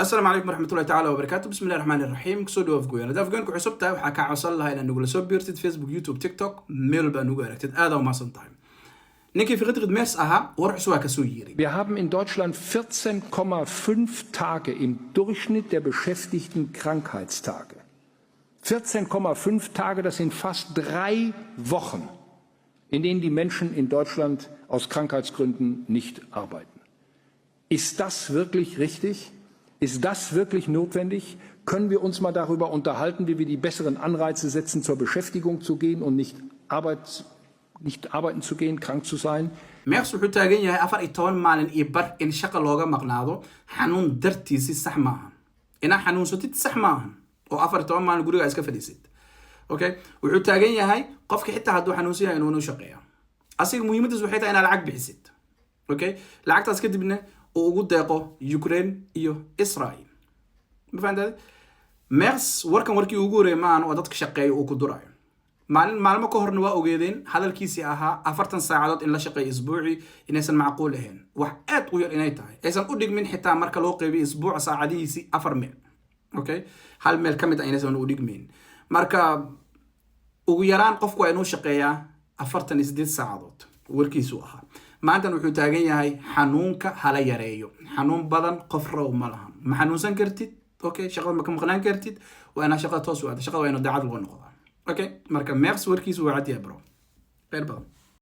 السلام عليكم ورحمة الله تعالى وبركاته. بسم الله الرحمن الرحيم. كسودو أفجوين هذا أفجوين كحسبتها وحكى عصر لها إلى نقول سو بيرتد فيسبوك يوتيوب تيك توك ميل بأنو قاركتد هذا وما صنطايم نيكي في غد ميرس أها ورح سوا كسويري. Wir haben in Deutschland 14,5 Tage im Durchschnitt der Beschäftigten Krankheitstage. 14,5 Tage, das sind fast 3 Wochen, in denen die Menschen in Deutschland aus Krankheitsgründen nicht arbeiten. Ist das wirklich richtig? Ist das wirklich notwendig? Können wir uns mal darüber unterhalten, wie wir die besseren Anreize setzen, zur Beschäftigung zu gehen und nicht arbeiten zu gehen, krank zu sein? ميرس wuxuu taagan yahay 14 maalin iyo bar in shaqo looga maqnaado xanuun dartiisi sax maahan inaa xanuunsatid sax maahan oo 14 maalin guriga iska fadhiisid okay wuxuu taagan yahay qofka xitaa hadduu xanuunsan yahay inuu shaqeeyo asiga muhiimadiisu waxay tahay inaad lacag bixisid okay lacagtaas kadibna uu ugu deeqo Ukraine iyo Israel ma fahantaad mers warkan warkii ugu horeeyay maan oo dadka shaqeeyo uu ku durayo maalmo ka horna waa ogeedeen hadalkiisii ahaa 40 saacadood in la shaqeeyo isbuuci inaysan macquul ahayn wax aad u yar inay tahay aysan u dhigmin xitaa marka loo qeybiyo isbuuc saacadihiisii 4 meel okay hal meel kamid ah inaysan u dhigmin marka ugu yaraan qofku waa inuu shaqeeyaa 48 saacadood warkiisu ahaa maanta wuxuu taagan yahay xanuunka hala yareeyo xanuun badan qof raw ma lahan ma xanuunsan kartid okay shaqada ma ka maqnaan kartid waa inaa shaqada toos u aad shaqada waa inuu daacad loo noqdo okay marka meeqs warkiisu waa cad yahay bro qeyr badan